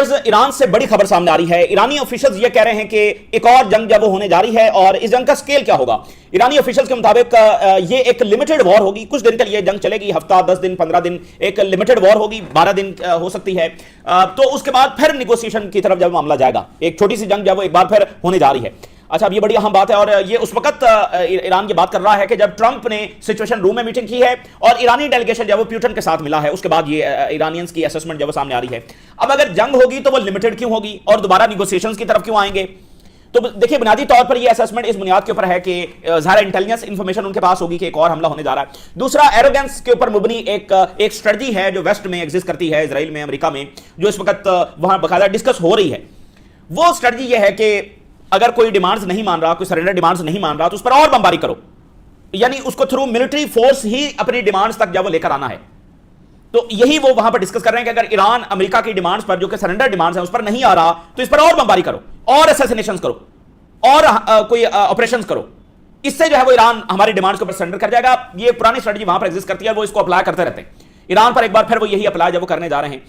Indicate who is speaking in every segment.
Speaker 1: Viewers, Iran से बड़ी खबर सामने आ रही है। ईरानी ऑफिशियल्स ये कह रहे हैं कि एक और जंग जब वो होने जा रही है, और इस जंग का स्केल क्या होगा। ईरानी ऑफिशियल्स के मुताबिक ये एक लिमिटेड वॉर होगी, कुछ दिन के लिए जंग चलेगी, हफ्ता, 10 दिन, 15 दिन, एक लिमिटेड वॉर होगी, 12 दिन हो सकती है। तो उसके बाद फिर निगोसिएशन की तरफ जब मामला जाएगा, एक छोटी सी जंग जब वो एक बार फिर होने जा रही है। अच्छा, अब ये बड़ी अहम बात है, और ये उस वक्त ईरान की बात कर रहा है कि जब ट्रंप ने सिचुएशन रूम में मीटिंग की है और ईरानी डेलीगेशन जब वो पुतिन के साथ मिला है, उसके बाद ये ईरानियंस की असेसमेंट जब वो सामने आ रही है। अब अगर जंग होगी तो वो लिमिटेड क्यों होगी और दोबारा निगोसिएशंस की तरफ क्यों आएंगे? तो देखिए, बुनियादी तौर पर ये असेसमेंट इस बुनियाद के ऊपर है कि ज़ाहिर इंटेलिजेंस इंफॉर्मेशन उनके पास होगी कि एक और हमला होने जा रहा है। दूसरा, एरोगेंस के ऊपर मुबनी एक स्ट्रेटजी है जो वेस्ट में एग्जिस्ट करती है, इजराइल में, अमेरिका में, जो इस वक्त वहां बाकायदा डिस्कस हो रही है। वो स्ट्रेटजी ये है कि अगर कोई डिमांड्स नहीं मान रहा, कोई सरेंडर डिमांड्स नहीं मान रहा, तो उस पर और बमबारी करो, यानी उसको थ्रू मिलिट्री फोर्स ही अपनी डिमांड्स तक जब वो लेकर आना है। तो यही वो वहां पर डिस्कस कर रहे हैं कि अगर ईरान अमेरिका की डिमांड्स पर, जो कि सरेंडर डिमांड्स हैं, उस पर नहीं आ रहा, तो इस पर और बमबारी करो, और असैसिनेशंस करो, और कोई ऑपरेशंस करो। इससे जो है वो ईरान हमारी डिमांड्स के ऊपर सरेंडर कर जाएगा। ये पुरानी स्ट्रेटजी वहां पर एग्जिस्ट करती है, वो इसको अप्लाई करते रहते हैं। ईरान पर एक बार फिर वो यही अप्लाई जब वो करने जा रहे हैं,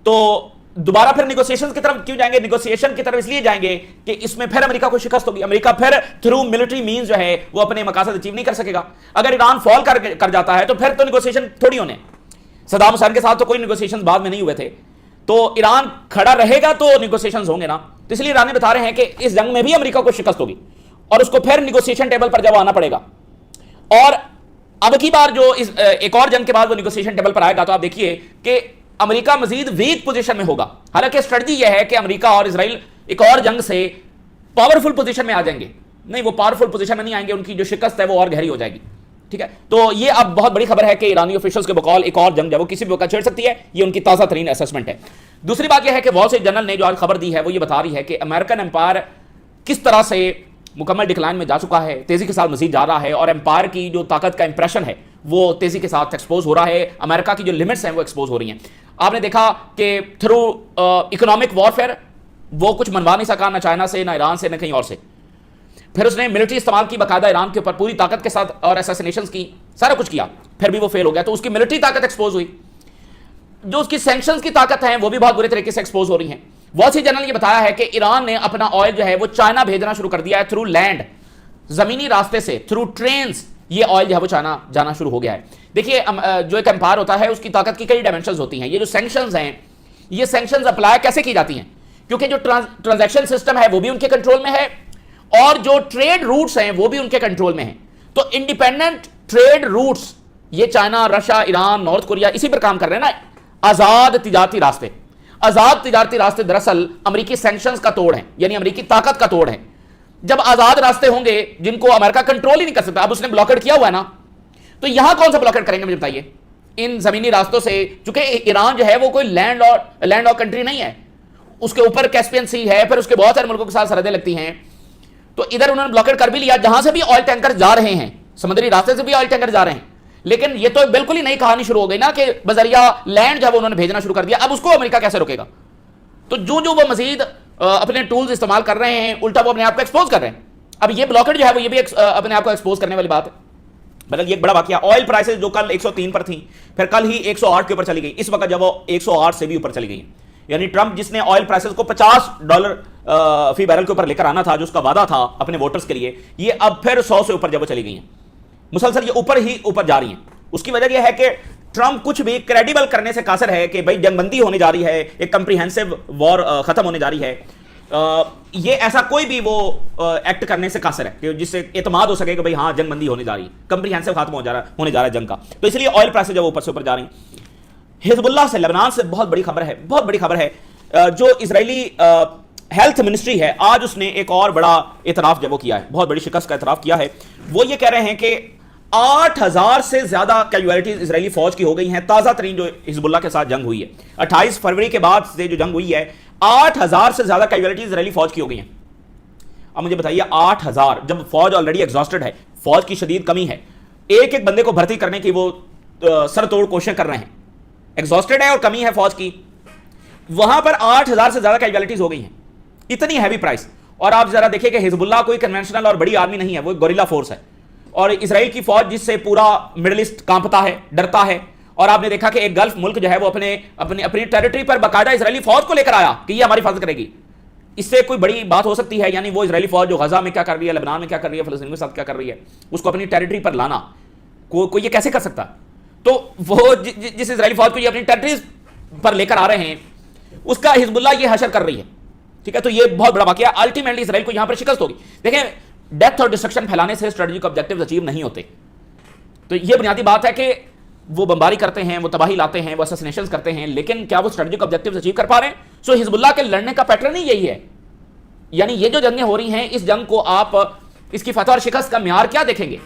Speaker 1: तो दोबारा फिर निगोसिएशन की तरफ क्यों जाएंगे? निगोसिएशन की तरफ इसलिए जाएंगे कि इसमें फिर अमेरिका को शिकस्त होगी। अमेरिका फिर थ्रू मिलिट्री मींस जो है वो अपने मकासद अचीव नहीं कर सकेगा। अगर ईरान फॉल कर जाता है तो फिर तो निगोसिएशन थोड़ी होने। सद्दाम हुसैन के साथ तो कोई निगोसिएशन बाद में नहीं हुए थे, तो ईरान खड़ा रहेगा तो निगोसिएशन होंगे ना। तो इसलिए ईरान बता रहे हैं कि इस जंग में भी अमेरिका को शिकस्त होगी और उसको फिर निगोसिएशन टेबल पर जब आना पड़ेगा। और अब की बार जो इस एक और जंग के बाद वो निगोसिएशन टेबल पर आएगा, तो आप देखिए कि अमेरिका मजीद वीक पोजीशन में होगा। हालांकि स्ट्रेटजी यह है कि अमेरिका और इजराइल एक और जंग से पावरफुल पोजीशन में आ जाएंगे। नहीं, वो पावरफुल पोजीशन में नहीं आएंगे, उनकी जो शिकस्त है वो और गहरी हो जाएगी। ठीक है, तो ये अब बहुत बड़ी खबर है कि ईरानी ऑफिशियल्स के बकौल एक और जंग जब वो किसी भी वक्त छेड़ सकती है। ये उनकी ताज़ा तरीन असेसमेंट है। दूसरी बात यह है कि वॉल स्ट्रीट जर्नल ने जो आज खबर दी है वो ये बता रही है कि अमेरिकन एम्पायर किस तरह से मुकम्मल डिक्लाइन में जा चुका है, तेजी के साथ मजीद जा रहा है, और एम्पायर की जो ताकत का इंप्रेशन है वो तेजी के साथ एक्सपोज हो रहा है। अमेरिका की जो लिमिट्स हैं वो एक्सपोज हो रही हैं। आपने देखा कि थ्रू इकोनॉमिक वॉरफेयर वो कुछ मनवा नहीं सका, ना चाइना से, ना ईरान से, ना कहीं और से। फिर उसने मिलिट्री इस्तेमाल की बाकायदा ईरान के ऊपर पूरी ताकत के साथ, और असैसिनेशंस की, सारा कुछ किया, फिर भी वो फेल हो गया। तो उसकी मिलिट्री ताकत एक्सपोज हुई। जो उसकी सैंक्शंस की ताकत है वो भी बहुत बुरे तरीके से एक्सपोज हो रही हैं। वॉल स्ट्रीट जर्नल ये बताया है कि ईरान ने अपना ऑयल जो है वो चाइना भेजना शुरू कर दिया है, थ्रू लैंड, जमीनी रास्ते से, थ्रू ट्रेन्स ये ऑयल जो है वो चाइना जाना शुरू हो गया है। देखिए, जो एक एम्पायर होता है उसकी ताकत की कई डायमेंशंस होती हैं। ये जो सैंक्शंस हैं, ये सैंक्शंस अप्लाई कैसे की जाती हैं? क्योंकि जो ट्रांजैक्शन सिस्टम है वो भी उनके कंट्रोल में है, और जो ट्रेड रूट्स हैं वो भी उनके कंट्रोल में हैं। तो इंडिपेंडेंट ट्रेड रूट्स, ये China, Russia, Iran, north Korea इसी पर काम कर रहे हैं ना। आजाद तिजारती रास्ते, आजाद तिजारती रास्ते दरअसल अमेरिकी सैंक्शंस का तोड़ है, यानी अमेरिकी ताकत का तोड़ है। जब आजाद रास्ते होंगे जिनको अमेरिका कंट्रोल ही नहीं कर सकता, अब उसने ब्लॉकेड किया हुआ है ना, तो यहां कौन सा ब्लॉकेड करेंगे मुझे बताइए? इन जमीनी रास्तों से, चूंकि ईरान जो है वो कोई लैंड और कंट्री नहीं है, उसके ऊपर कैस्पियन सी है, फिर उसके बहुत सारे मुल्कों के साथ सरहदें लगती हैं। तो इधर उन्होंने ब्लॉकेड कर भी लिया, जहां से भी ऑयल टैंकर जा रहे हैं, समुद्री रास्ते से भी ऑयल टैंकर जा रहे हैं। लेकिन ये तो बिल्कुल ही नई कहानी शुरू हो गई ना कि बजरिया लैंड जब उन्होंने भेजना शुरू कर दिया, अब उसको अमेरिका कैसे रोकेगा? तो जो वो मजीद अपने टूल्स इस्तेमाल कर रहे हैं, उल्टा वो अपने आप को एक्सपोज कर रहे हैं। अब ये ब्लॉकेड जो है वो ये भी अपने आप को एक्सपोज करने वाली बात है। मतलब ये एक बड़ा वाकया, ऑयल प्राइसेस जो कल 103 पर थी, फिर कल ही 108 के ऊपर चली गई, इस वक्त जब वो 108 से भी ऊपर चली गई। यानी ट्रंप जिसने ऑयल प्राइसेस को $50 फी बैरल के ऊपर लेकर आना था, जो उसका वादा था अपने वोटर्स के लिए, ये अब फिर 100 से ऊपर जब वो चली गई हैं। मुसलसल ये ऊपर ही ऊपर जा रही हैं। उसकी वजह यह है कि ट्रंप कुछ भी क्रेडिबल करने से कासर है कि भाई जंगबंदी होने जा रही है, एक कंप्रीहेंसिव वॉर खत्म होने जा रही है। ये ऐसा कोई भी वो एक्ट करने से कासर है कि जिससे एतमाद हो सके कि भाई हाँ जंगबंदी होने जा रही है, कंप्रीहेंसिव खत्म होने जा रहा है जंग का। तो इसलिए ऑयल प्राइसेस जब ऊपर से ऊपर जा रही। हिजबुल्लाह से, लेबनान से बहुत बड़ी खबर है, बहुत बड़ी खबर है। जो इजरायली हेल्थ मिनिस्ट्री है, आज उसने एक और बड़ा एतराफ जब वो किया है, बहुत बड़ी शिकस्त का एतराफ किया है। वो ये कह रहे हैं कि 8000 से ज्यादा कैजुअलिटीज इजरायली फौज की हो गई हैं। ताजा तरीन जो हिजबुल्लाह के साथ जंग हुई है, 28 फरवरी के बाद से जो जंग हुई है, 8000 से ज्यादा कैजुअलिटीज इजरायली फौज की हो गई हैं। अब मुझे बताइए, 8000, जब फौज ऑलरेडी एग्जॉस्टेड है, फौज की शदीद कमी है, एक एक बंदे को भर्ती करने की वो सर तोड़ कोशिश कर रहे हैं, एग्जॉस्टेड है और कमी है फौज की, वहां पर 8000 से ज्यादा कैजुअलिटीज हो गई हैं। इतनी हैवी प्राइस। और आप जरा देखिए कि हिजबुल्लाह कोई कन्वेंशनल और बड़ी आर्मी नहीं है, वो गोरिल्ला फोर्स है। और इजराइल की फौज जिससे पूरा मिडिल ईस्ट कांपता है, डरता है, और आपने देखा कि एक गल्फ मुल्क जो है वो अपनी टेरिटरी पर बाकायदा इजरायली फौज को लेकर आया कि ये हमारी हिफाजत करेगी। इससे कोई बड़ी बात हो सकती है? यानी वो इजरायली फौज जो गजा में क्या कर रही है, लेबनान में क्या कर रही है, फिलिस्तीन के साथ क्या कर रही है, उसको अपनी टेरिटरी पर लाना कोई ये कैसे कर सकता? तो वो जिस इजरायली फौज को ये अपनी टेरिटरी पर लेकर आ रहे हैं, उसका हिजबुल्लाह ये हशर कर रही है। ठीक है, तो ये बहुत बड़ा वाकया। अल्टीमेटली इसराइल को यहां पर शिकस्त होगी। देखें, डेथ और डिस्ट्रक्शन फैलाने से स्ट्रेटेजिक ऑब्जेक्टिव्स अचीव नहीं होते। तो ये बुनियादी बात है कि वो बमबारी करते हैं, वो तबाही लाते हैं, वो असैसिनेशंस करते हैं, लेकिन क्या वो स्ट्रेटेजिक ऑब्जेक्टिव्स अचीव कर पा रहे हैं? सो हिजबुल्लाह के लड़ने का पैटर्न ही यही है। यानी ये जो जंगें हो रही हैं, इस जंग को आप इसकी फतह और शिकस्त का म्यार क्या देखेंगे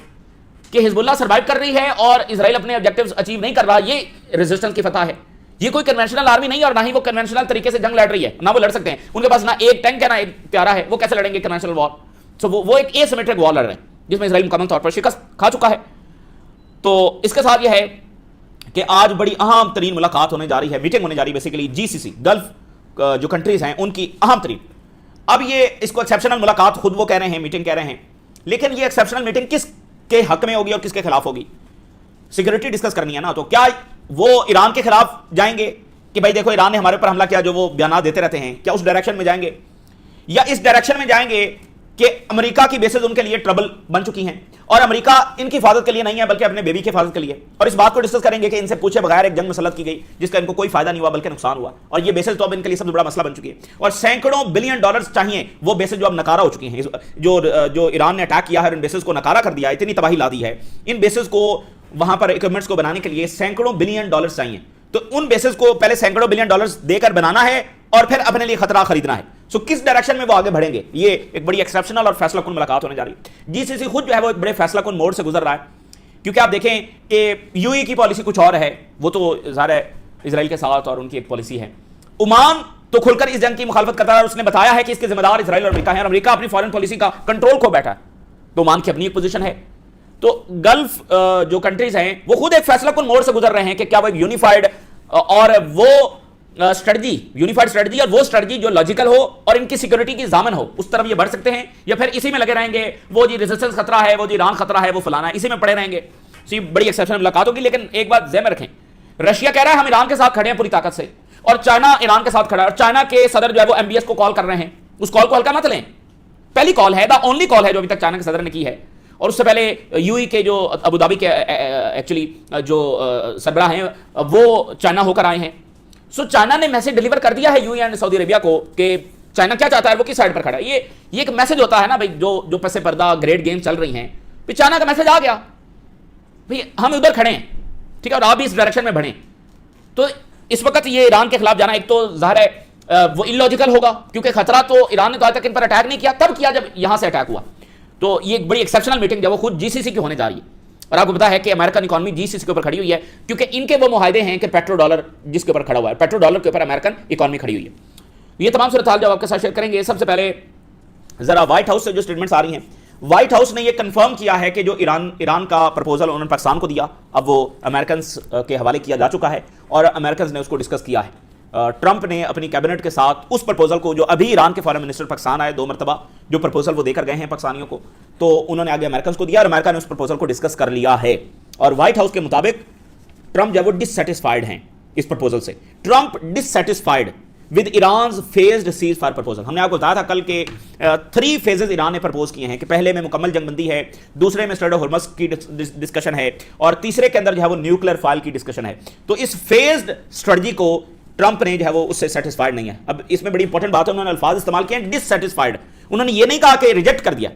Speaker 1: कि हिजबुल्लाह सर्वाइव कर रही है और इजराइल अपने ऑब्जेक्टिव्स अचीव नहीं कर रहा? ये रेजिस्टेंस की फतह है। ये कोई कन्वेंशनल आर्मी नहीं है और ना ही वो कन्वेंशनल तरीके से जंग लड़ रही है, ना वो लड़ सकते हैं। उनके पास ना एक टैंक है ना एक प्यारा है, वो कैसे लड़ेंगे कन्वेंशनल वॉर? सो वो एक एसिमेट्रिक वॉर लड़ रहे हैं जिसमें इजराइल मुकम्मल तौर पर शिकस्त खा चुका है। तो इसके साथ यह है कि आज बड़ी अहम तरीन मुलाकात होने जा रही है, मीटिंग होने जा रही है, बेसिकली जीसीसी गल्फ जो कंट्रीज हैं उनकी अहम तरीन। अब ये इसको एक्सेप्शनल मुलाकात खुद वो कह रहे हैं, मीटिंग कह रहे हैं, लेकिन ये एक्सेप्शनल मीटिंग किसके हक में होगी और किसके खिलाफ होगी? सिक्योरिटी डिस्कस करनी है ना। तो क्या वो ईरान के खिलाफ जाएंगे कि भाई देखो ईरान ने हमारे ऊपर हमला किया, जो वो बयान देते रहते हैं, क्या उस डायरेक्शन में जाएंगे? या इस डायरेक्शन में जाएंगे कि अमेरिका की बेसेस उनके लिए ट्रबल बन चुकी हैं और अमेरिका इनकी हिफाजत के लिए नहीं है बल्कि अपने बेबी की हिफाजत के लिए? और इस बात को डिस्कस करेंगे कि इनसे पूछे बगैर एक जंग मुसल्लत की गई जिसका इनको कोई फायदा नहीं हुआ बल्कि नुकसान हुआ, और ये बेसेस तो अब इनके लिए सबसे बड़ा मसला बन चुकी है। और सैकड़ों बिलियन डॉलर्स चाहिए वो बेसेस जो अब नकारा हो चुकी हैं। जो ईरान ने अटैक किया है, इन बेसेस को नकारा कर दिया, इतनी तबाही ला दी है। इन बेसेस को वहां पर इक्विपमेंट्स को बनाने के लिए सैकड़ों बिलियन डॉलर्स चाहिए। तो उन बेसिस को पहले सैकड़ों बिलियन डॉलर्स देकर बनाना है और फिर अपने लिए खतरा खरीदना है। सो किस डायरेक्शन में वो आगे बढ़ेंगे? ये एक बड़ी एक्सेप्शनल और फैसलाकुन मुलाकात होने जा रही है। जीसीसी खुद जो है वो एक बड़े फैसलाकुन मोड से गुजर रहा है, क्योंकि आप देखें कि यूएई की पॉलिसी कुछ और है, वो तो ज़ाहिर है इजराइल के साथ और उनकी एक पॉलिसी है। ओमान तो खुलकर इस जंग की मुखालफत करता है और उसने बताया है कि इसके जिम्मेदार इजराइल और अमेरिका है, और अमेरिका अपनी फॉरेन पॉलिसी का कंट्रोल खो बैठा है। तो ओमान की अपनी एक पोजीशन है। तो गल्फ जो कंट्रीज हैं वो खुद एक फैसलाकुन मोड से गुजर रहे हैं कि क्या वो एक यूनिफाइड और वो स्ट्रेटजी, यूनिफाइड स्ट्रेटजी, और वो स्ट्रेटजी जो लॉजिकल हो और इनकी सिक्योरिटी की जामन हो, उस तरफ ये बढ़ सकते हैं, या फिर इसी में लगे रहेंगे, वो जी रेजिस्टेंस खतरा है, वो जी ईरान खतरा है, वो फलाना है, इसी में पड़े रहेंगे। सी बड़ी एक्सेप्शनल मुलाकात होगी। लेकिन एक बात ज़हन में रखें, रशिया कह रहा है हम ईरान के साथ खड़े हैं पूरी ताकत से, और चाइना ईरान के साथ खड़ा है, और चाइना के सदर जो है वो एमबीएस को कॉल कर रहे हैं। उस कॉल को हल्का मत लें, पहली कॉल है, द ओनली कॉल है जो अभी तक चाइना के सदर ने की है। और उससे पहले यूएई के जो अबू धाबी के एक्चुअली जो सरबराह हैं वो चाइना होकर आए हैं। सो चाइना ने मैसेज डिलीवर कर दिया है यूएई एंड सऊदी अरेबिया को कि चाइना क्या चाहता है, वो किस साइड पर खड़ा है। ये एक मैसेज होता है ना भाई, जो पसे पर्दा ग्रेट गेम चल रही हैं, फिर चाइना का मैसेज आ गया भाई हम उधर खड़े हैं, ठीक है, और आप भी इस डायरेक्शन में बढ़ें। तो इस वक्त ये ईरान के खिलाफ जाना एक तो जाहिर है वो इलॉजिकल होगा, क्योंकि खतरा तो ईरान ने तो आज तक इन पर अटैक नहीं किया, तब किया जब यहां से अटैक हुआ। तो ये एक बड़ी एक्सेप्शनल मीटिंग जब वो खुद जीसीसी की होने जा रही है, और आपको पता है कि अमेरिकन इकोनॉमी जीसीसी के ऊपर खड़ी हुई है, क्योंकि इनके वो मुआहदे हैं कि पेट्रो डॉलर जिसके ऊपर खड़ा हुआ है, पेट्रो डॉलर के ऊपर अमेरिकन इकोनॉमी खड़ी हुई है। ये तमाम सूरत हाल जब आपके साथ शेयर करेंगे। सबसे पहले जरा व्हाइट हाउस से जो स्टेटमेंट्स आ रही हैं, व्हाइट हाउस ने ये कंफर्म किया है कि जो ईरान का प्रपोजल उन्होंने पाकिस्तान को दिया, अब वो अमेरिकन के हवाले किया जा चुका है और अमेरिकन ने उसको डिस्कस किया है। ट्रंप ने अपनी कैबिनेट के साथ उस प्रपोजल को, जो अभी ईरान के फॉरेन मिनिस्टर पाकिस्तान आए 2 मरतबा, जो प्रपोजल वो देकर गए हैं पाकिस्तानियों को, तो उन्होंने आगे अमेरिकन को दिया और अमेरिका ने उस प्रपोजल को डिस्कस कर लिया है। और व्हाइट हाउस के मुताबिक ट्रंप जब वो डिससेटिस्फाइड हैं इस प्रपोजल से, Trump dissatisfied with Iran phased cease fire proposal. हमने आपको बताया था कल के 3 फेजेस ईरान ने प्रपोज किए हैं कि पहले में मुकम्मल जंगबंदी है, दूसरे में स्ट्रेट ऑफ हॉर्मज़ की डिस्कशन है, और तीसरे के अंदर जो है वो न्यूक्लियर फाइल की डिस्कशन है। तो इस फेज्ड स्ट्रेटजी को ट्रंप ने जो है वो उससे सेटिस्फाइड नहीं है। अब इसमें बड़ी इंपॉर्टेंट बात है, उन्होंने अल्फाज इस्तेमाल किए हैं डिससेटिस्फाइड। उन्होंने ये नहीं कहा कि रिजेक्ट कर दिया,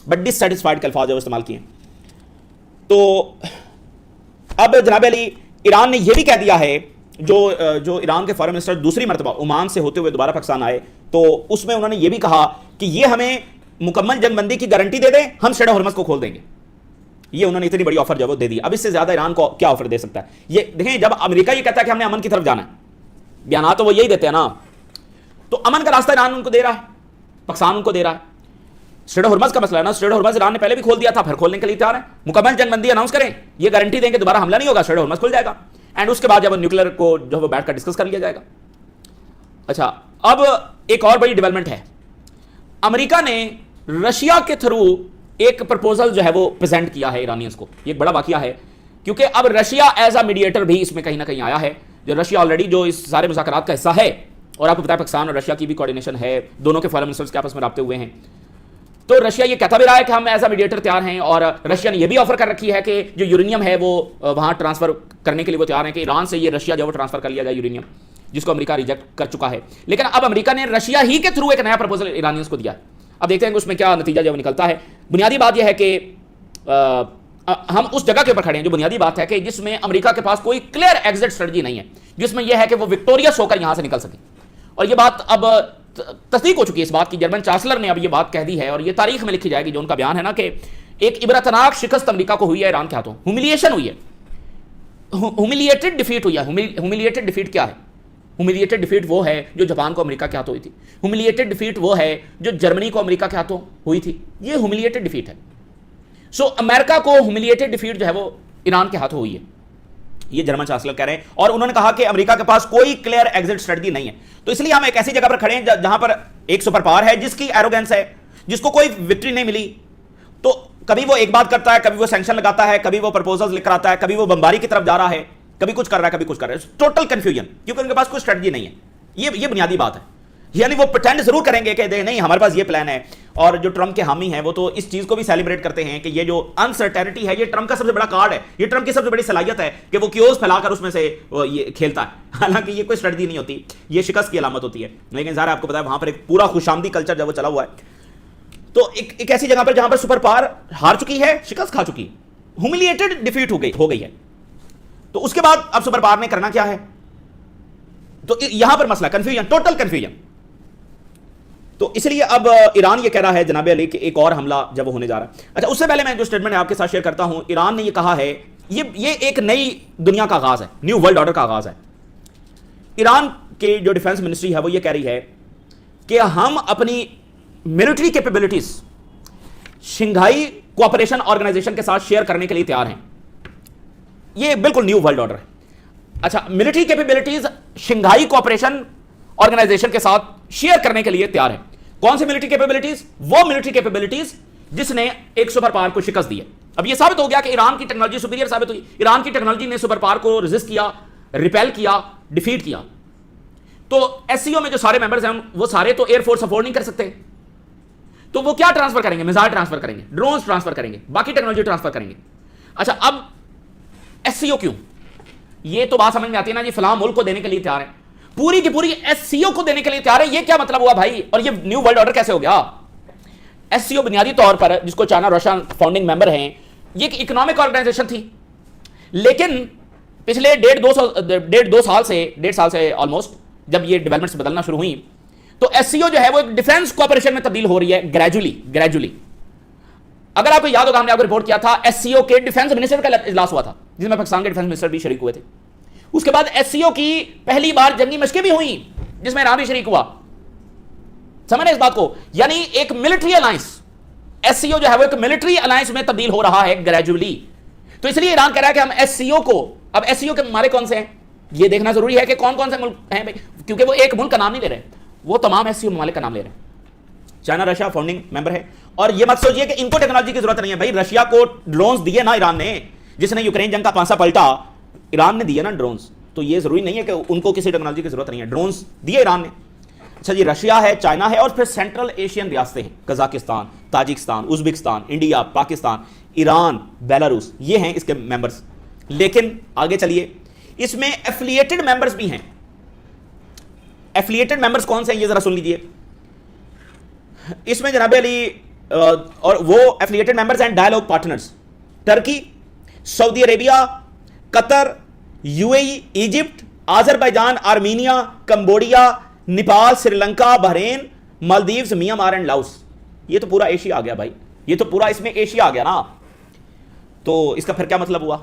Speaker 1: बट डिससेटिस्फाइड के अल्फाज इस्तेमाल किए। तो अब जनाब अली ईरान ने यह भी कह दिया है, जो ईरान के फॉरेन मिनिस्टर दूसरी मरतबा ओमान से होते हुए दोबारा पाकिस्तान आए, तो उसमें उन्होंने ये भी कहा कि ये हमें मुकम्मल जंगबंदी की गारंटी दे दें, हम स्ट्रेट ऑफ हॉर्मज़ को खोल देंगे। ये उन्होंने इतनी बड़ी ऑफर जो वो दे दी। अब इससे ज्यादा ईरान को क्या ऑफर दे सकता है? ये देखें, जब अमेरिका ये कहता है कि हमने अमन की तरफ जाना है, बयान तो वो यही देते हैं ना, तो अमन का रास्ता ईरान उनको दे रहा है, पाकिस्तान उनको दे रहा है। स्ट्रेट ऑफ हॉर्मज़ का मसला है ना, स्ट्रेट ऑफ हॉर्मज़ ईरान ने पहले भी खोल दिया था, फिर खोलने के लिए तैयार है। मुकम्मल जंगबंदी अनाउंस करें, ये गारंटी देंगे दोबारा हमला नहीं होगा, स्ट्रेट ऑफ हॉर्मज़ खुल जाएगा, एंड उसके बाद जब न्यूक्लियर को जो वो बैठकर डिस्कस कर लिया जाएगा। अच्छा, अब एक और बड़ी डेवलपमेंट है, अमेरिका ने रशिया के थ्रू एक प्रपोजल जो है वो प्रेजेंट किया है ईरानियंस को। ये एक बड़ा वाकया है क्योंकि अब रशिया एज अ मीडिएटर भी इसमें कहीं ना कहीं आया है। जो रशिया ऑलरेडी जो इस सारे मुज़ाकरात का हिस्सा है, और आपको पता है पाकिस्तान और रशिया की भी कोऑर्डिनेशन है, दोनों के फॉरेन मिनिस्टर्स के आपस में राब्ते हुए हैं। तो रशिया ये कहता भी रहा है कि हम एज अ मीडिएटर तैयार हैं, और रशिया ने यह भी ऑफर कर रखी है कि जो यूरेनियम है वो वहां ट्रांसफर करने के लिए वो तैयार है कि ईरान से ये रशिया जो वो ट्रांसफर कर लिया जाए यूरेनियम, जिसको अमेरिका रिजेक्ट कर चुका है। लेकिन अब अमेरिका ने रशिया ही के थ्रू एक नया प्रपोजल ईरानियंस को दिया है। अब देखते हैं कि उसमें क्या नतीजा जो निकलता है। बुनियादी बात यह है कि हम उस जगह के ऊपर खड़े हैं, जो बुनियादी बात है कि जिसमें अमेरिका के पास कोई क्लियर एग्जिट स्ट्रेटजी नहीं है, जिसमें यह है कि वो विक्टोरियस होकर यहां से निकल सके। और यह बात अब तस्दीक हो चुकी है इस बात की, जर्मन चांसलर ने अब यह बात कह दी है, और यह तारीख में लिखी जाएगी, जो उनका बयान है ना कि एक इबरतनाक शिकस्त अमेरिका को हुई है ईरान के हाथों, ह्यूमिलिएशन हुई है, ह्यूमिलिएटेड डिफीट हुई है। ह्यूमिलिएटेड डिफीट क्या है? ह्यूमिलिएटेड डिफीट वो है जो जापान को अमेरिका के हाथों हुई थी। ह्यूमिलिएटेड डिफीट वो है जो जर्मनी को अमेरिका के हाथों हुई थी। ये ह्यूमिलिएटेड डिफीट है। सो अमेरिका को ह्यूमिलिएटेड डिफीट जो है वो ईरान के हाथों हुई है, ये जर्मन चांसलर कह रहे हैं। और उन्होंने कहा कि अमेरिका के पास कोई क्लियर एग्जिट स्ट्रेटजी नहीं है। तो इसलिए हम एक ऐसी जगह पर खड़े हैं जहां पर एक सुपर पावर है जिसकी एरोगेंस है, जिसको कोई विक्ट्री नहीं मिली। तो कभी वो एक बात करता है, कभी वो सैंक्शन लगाता है, कभी वो प्रपोजल्स लिख कर आता है, कभी वो बमबारी की तरफ जा रहा है, कभी कुछ कर रहा है, कभी कुछ कर रहा है। टोटल कंफ्यूजन, क्योंकि उनके पास कोई स्ट्रेटजी नहीं है। ये बुनियादी बात है। यानी वो प्रिटेंड जरूर करेंगे कि नहीं हमारे पास ये प्लान है, और जो ट्रंप के हामी हैं वो तो इस चीज को भी सेलिब्रेट करते हैं कि ये जो अनसर्टेनिटी है ये ट्रंप का सबसे बड़ा कार्ड है, ये ट्रंप की सबसे बड़ी सलाहियत है कि वो क्योस फैलाकर उसमें से ये खेलता है। हालांकि ये कोई स्ट्रेटजी नहीं होती, ये शिकस्त की अलामत होती है। लेकिन ज़ाहिर आपको पता है वहां पर एक पूरा खुशामदी कल्चर जब वो चला हुआ है, तो एक ऐसी जगह पर जहां पर सुपर पावर हार चुकी है, शिकस्त खा चुकी है, ह्यूमिलिएटेड डिफीट हो गई है। तो उसके बाद अब सुपर पावर ने करना क्या है? तो यहां पर मसला कंफ्यूजन, टोटल कंफ्यूजन। तो इसलिए अब ईरान ये कह रहा है जनाब अली कि एक और हमला जब होने जा रहा है। अच्छा, उससे पहले मैं जो स्टेटमेंट आपके साथ शेयर करता हूं, ईरान ने ये कहा है, ये एक नई दुनिया का आगाज है, न्यू वर्ल्ड ऑर्डर का आगाज है। ईरान के जो डिफेंस मिनिस्ट्री है वो ये कह रही है कि हम अपनी military capabilities Shanghai Cooperation Organisation के साथ शेयर करने के लिए तैयार हैं। ये बिल्कुल न्यू वर्ल्ड ऑर्डर है। अच्छा, military capabilities Shanghai Cooperation Organisation के साथ शेयर करने के लिए तैयार है। कौन सी मिलिट्री कैपेबिलिटीज? वो मिलिट्री कैपेबिलिटीज जिसने एक सुपर पावर को शिकस्त दी है। अब यह साबित हो गया कि ईरान की टेक्नोलॉजी सुपीरियर साबित हुई। ईरान की टेक्नोलॉजी ने सुपर पावर को रेजिस्ट किया, रिपेल किया, डिफीट किया। तो एससीओ में जो सारे मेंबर्स हैं वो सारे तो एयरफोर्स अफोर्ड नहीं कर सकते, तो वो क्या ट्रांसफर करेंगे? मिसाइल ट्रांसफर करेंगे, ड्रोन्स ट्रांसफर करेंगे, बाकी टेक्नोलॉजी ट्रांसफर करेंगे। अच्छा, अब एससीओ क्यों? ये तो बात समझ में आती है ना जी, फलां मुल्क को देने के लिए तैयार है, पूरी की पूरी एससीओ को देने के लिए तैयार है। ये क्या मतलब हुआ भाई? और ये न्यू वर्ल्ड ऑर्डर कैसे हो गया? एससीओ बुनियादी तौर पर, जिसको चाइना रशिया फाउंडिंग मेंबर हैं, ये एक इकोनॉमिक ऑर्गेनाइजेशन थी, लेकिन पिछले डेढ़ साल से ऑलमोस्ट, जब ये डेवलपमेंट्स बदलना शुरू हुई, तो एससीओ जो है वो एक डिफेंस कोऑपरेशन में तब्दील हो रही है ग्रेजुअली। अगर आपको याद होगा, हमने आपको रिपोर्ट किया था, एससीओ के डिफेंस मिनिस्टर का इजलास हुआ था, जिसमें पाकिस्तान के डिफेंस मिनिस्टर भी शरीक हुए थे। उसके बाद एससीओ की पहली बार जंगी मशकें भी हुई, जिसमें ईरान भी शरीक हुआ। समझ रहे इस बात को? यानी एक मिलिट्री अलायंस, एससीओ जो है वो एक मिलिट्री अलायंस में तब्दील हो रहा है ग्रेजुअली। तो इसलिए ईरान कह रहा है कि हम एससीओ को, अब एससीओ के मारे कौन से हैं ये देखना जरूरी है कि कौन कौन से मुल्क हैं भाई, क्योंकि वो एक मुल्क का नाम नहीं ले रहे, वो तमाम एससीओ ममालिक का नाम ले रहे हैं। चाइना रशिया फाउंडिंग मेंबर है, और ये मत सोचिए कि इनको टेक्नोलॉजी की जरूरत नहीं है भाई। रशिया को ड्रोन्स दिए ना ईरान ने, जिसने यूक्रेन जंग का पांसा पलटा, ईरान ने दिए ना ड्रोन्स। तो ये जरूरी नहीं है कि उनको किसी टेक्नोलॉजी की जरूरत नहीं है, ड्रोन्स दिए ईरान ने। अच्छा जी, रशिया है, चाइना है, और फिर सेंट्रल एशियन रियासतें हैं, Kazakhstan, Tajikistan, Uzbekistan, India, Pakistan, Iran, Belarus, ये हैं इसके मेंबर्स। लेकिन आगे चलिए, इसमें एफिलिएटेड मेंबर्स भी हैं। एफिलिएटेड मेंबर्स कौन से हैं ये जरा सुन लीजिए। इसमें जनाब अली और वो affiliated members and dialogue partners, Turkey, Saudi Arabia, Qatar, UAE, Egypt, Azerbaijan, Armenia, Cambodia, Nepal, Sri Lanka, Bahrain, Maldives, Myanmar and Laos. ये तो पूरा एशिया आ गया भाई, ये तो पूरा इसमें एशिया आ गया ना। तो इसका फिर क्या मतलब हुआ?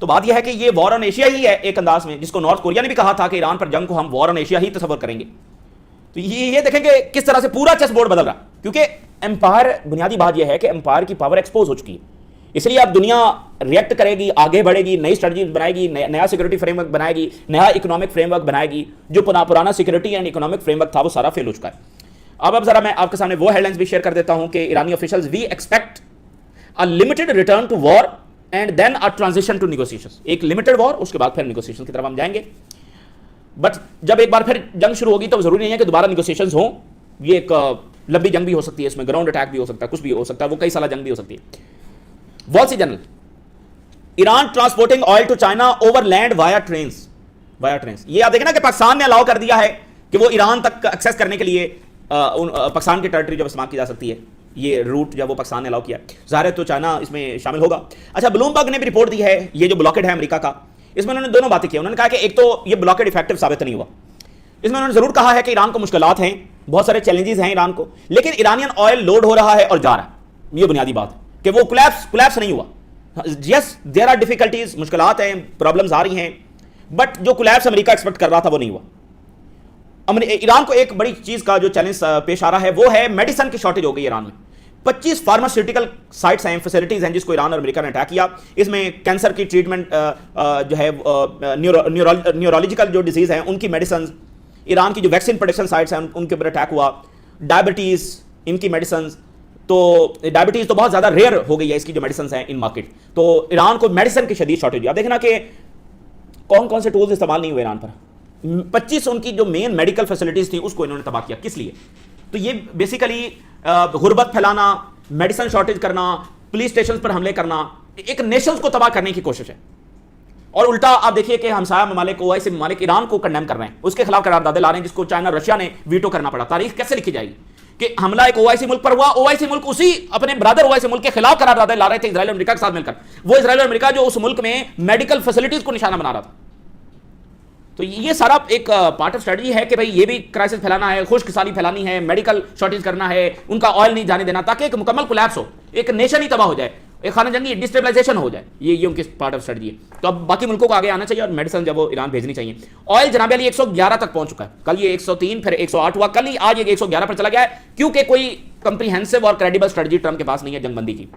Speaker 1: तो बात यह है कि ये वॉर ऑन एशिया ही है एक अंदाज में, जिसको नॉर्थ कोरिया ने भी कहा था कि ईरान पर जंग को हम वॉर ऑन एशिया ही तस्वर करेंगे। तो ये देखेंगे किस तरह से पूरा चेस बोर्ड बदल रहा, क्योंकि एम्पायर, बुनियादी बात यह है कि एम्पायर की पावर एक्सपोज हो चुकी है। इसलिए अब दुनिया रिएक्ट करेगी, आगे बढ़ेगी, नई स्ट्रेटजी बनाएगी, नया सिक्योरिटी फ्रेमवर्क बनाएगी, नया इकोनॉमिक फ्रेमवर्क बनाएगी। जो पुराना सिक्योरिटी एंड इकोनॉमिक फ्रेमवर्क था वो सारा फेल हो चुका है। अब जरा मैं आपके सामने वो हेडलाइंस भी शेयर कर देता हूं कि ईरानी officials we expect a limited return to war and then a transition to negotiations, एक लिमिटेड वॉर, उसके बाद फिर निगोसिएशन की तरफ हम जाएंगे। बट जब एक बार फिर जंग शुरू होगी तो जरूरी नहीं है कि दोबारा निगोसिएशंस हो, ये एक लंबी जंग भी हो सकती है, इसमें ग्राउंड अटैक भी हो सकता है, कुछ भी हो सकता है, वो कई साल जंग भी हो सकती है। Wall Street Journal, Iran transporting oil to China over land via trains, ये आप देखें ना कि पाकिस्तान ने अलाउ कर दिया है कि वो ईरान तक एक्सेस करने के लिए पाकिस्तान की टेरिटरी जब इस्तेमाल की जा सकती है, ये रूट जब वो पाकिस्तान ने अलाउ किया, ज़ाहिर है तो चाइना इसमें शामिल होगा। अच्छा, ब्लूमबर्ग ने भी रिपोर्ट दी है, ये जो ब्लॉकेड है अमेरिका का, इसमें उन्होंने दोनों बातें की। उन्होंने कहा कि एक तो ये ब्लॉकेड इफेक्टिव साबित नहीं हुआ, इसमें उन्होंने जरूर कहा है कि ईरान को मुश्किलात हैं, बहुत सारे चैलेंजेस हैं ईरान को, लेकिन ईरानियन ऑयल लोड हो रहा है और जा रहा है, ये बुनियादी बात है कि वो कोलैप्स नहीं हुआ। यस, देयर आर डिफिकल्टीज, मुश्किलात हैं, प्रॉब्लम्स आ रही हैं, बट जो कोलैप्स अमेरिका एक्सपेक्ट कर रहा था वो नहीं हुआ। ईरान को एक बड़ी चीज का जो चैलेंज पेश आ रहा है वो है मेडिसिन की शॉर्टेज हो गई ईरान में। 25 फार्मास्यूटिकल साइट्स हैं, फैसिलिटीज हैं जिसको ईरान और अमेरिका ने अटैक किया। इसमें कैंसर की ट्रीटमेंट जो है, न्यूरोलॉजिकल जो डिजीज हैं उनकी मेडिसिन, ईरान की जो वैक्सीन प्रोडक्शन साइट्स हैं उनके ऊपर अटैक हुआ। डायबिटीज, इनकी मेडिसिन, तो डायबिटीज तो बहुत ज्यादा रेयर हो गई है इसकी जो मेडिसिन हैं इन मार्केट, तो ईरान को मेडिसिन की शदीद शॉर्टेज हुई। आप देखना कि कौन कौन से टूल्स इस्तेमाल नहीं हुए ईरान पर, 25 उनकी जो मेन मेडिकल फैसिलिटीज थी उसको इन्होंने तबाह किया। किस लिए? तो ये बेसिकली गुर्बत फैलाना, मेडिसिन शॉर्टेज करना, पुलिस स्टेशन पर हमले करना, एक नेशंस को तबाह करने की कोशिश है। और उल्टा आप देखिए कि हमसाया ममालिक, ओआईसी ममालिक ईरान को कंडेम कर रहे हैं, उसके खिलाफ करारदादे ला रहे हैं जिसको चाइना रशिया ने वीटो करना पड़ा। तारीख कैसे लिखी जाएगी कि हमला एक ओआईसी मुल्क पर हुआ, ओआईसी मुल्क उसी अपने ब्रदर ओआईसी मुल्क के खिलाफ करारदादे ला रहे थे इजराइल और अमेरिका के साथ मिलकर। वो इजराइल और अमेरिका जो उस मुल्क में मेडिकल फैसिलिटीज को निशाना बना रहा था। तो ये सारा एक पार्ट ऑफ स्ट्रेटजी है कि भाई ये भी क्राइसिस फैलाना है, खुशकिसानी फैलानी है, मेडिकल शॉर्टेज करना है, उनका ऑयल नहीं जाने देना ताकि एक मुकम्मल कोलैप्स हो, एक नेशन ही तबाह हो जाए, एक खाना जंगी डिस्टेबलाइजेशन हो जाए। ये उनकी पार्ट ऑफ स्ट्रेटजी है। तो अब बाकी मुल्कों को आगे आना चाहिए और मेडिसिन जब वो ईरान भेजनी चाहिए। ऑयल जनाब अली 111 तक पहुंच चुका है, कल ये 103 फिर 108 हुआ, कल ही आज ये 111 पर चला गया है, क्योंकि कोई कंप्रीहेंसिव और क्रेडिबल स्ट्रेटजी ट्रम्प के पास नहीं है जंगबंदी की।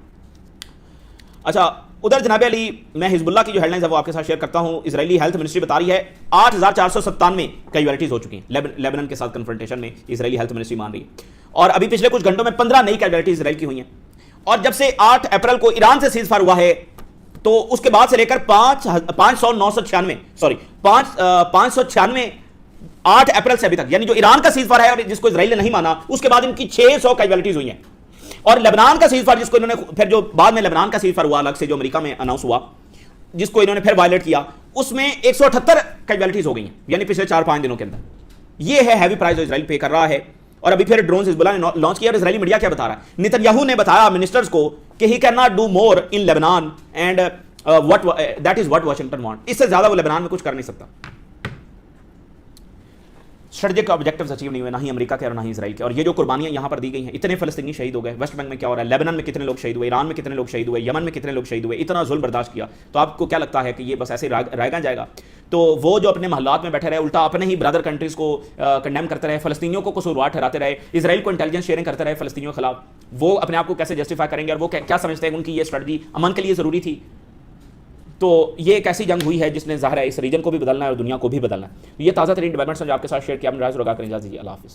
Speaker 1: अच्छा, उधर जनाब अली मैं हिजबुल्लाह की जो हेडलाइंस है वो आपके साथ शेयर करता हूं। इजरायली हेल्थ मिनिस्ट्री बता रही है 8497 कैजुअलिटीज हो चुकी हैं लेबनान के साथ कन्फ्रंटेशन में, इजरायली हेल्थ मिनिस्ट्री मान रही है। और अभी पिछले कुछ घंटों में 15 नई कैजुअलिटीज इजराइल की हुई हैं। और जब से 8 अप्रैल को ईरान से सीज फायर हुआ है तो उसके बाद से लेकर 596 8 अप्रैल से अभी तक, यानी जो ईरान का सीज फायर है और जिसको इजराइल ने नहीं माना, उसके बाद इनकी 600 कैजुअलिटीज हुई हैं। और लेबनान का सीज फायर जिसको इन्होंने फिर जो बाद में लेबनान का सीज फायर हुआ अलग से जो अमेरिका में अनाउंस हुआ, जिसको इन्होंने फिर वायलेट किया, उसमें 178 कैजुअलिटीज हो गई हैं, यानी पिछले 4-5 दिनों के अंदर। ये है हैवी प्राइस जो इजराइल पे कर रहा है। और अभी फिर ड्रोन हिजबुल्लाह ने लॉन्च किया। और इजरायली मीडिया क्या बता रहा है, नेतन्याहू ने बताया मिनिस्टर्स को कि he can not do more in Lebanon and what that is what Washington want, इससे ज्यादा वो लेबनान में कुछ कर नहीं सकता। स्ट्रेटेजिक ऑब्जेक्टिव्स अचीव नहीं हुए, ना ही अमेरिका के और ना ही इजराइल के। और ये जो कुर्बानियां यहां पर दी गई हैं, इतने फलस्तीनी शहीद हो गए, वेस्ट बैंक में क्या हो रहा है, लेबनान में कितने लोग शहीद हुए, ईरान में कितने लोग शहीद हुए, यमन में कितने लोग शहीद हुए, इतना जुल्म बर्दाश्त किया, तो आपको क्या लगता है कि ये बस ऐसे रहेगा जाएगा? तो वो जो अपने महल्लात में बैठे रहे, उल्टा अपने ही ब्रदर कंट्रीज को कंडेम करते रहे, फलस्तीनियों को कसूरवार ठहराते रहे, इजराइल को इंटेलिजेंस शेयरिंग करते रहे फलस्तीनियों के खिलाफ, वो अपने आप को कैसे जस्टिफाई करेंगे और वो क्या समझते हैं उनकी ये स्ट्रेटजी अमन के लिए ज़रूरी थी? तो ये एक ऐसी जंग हुई है जिसने ज़ाहिर है इस रीजन को भी बदलना है और दुनिया को भी बदलना है। ये ताज़ा तरीन डेवलपमेंट्स जो आपके साथ शेयर किया, अपनी राय ज़रूर करें। इजाज़त दीजिए, अल्लाह हाफ़िज़।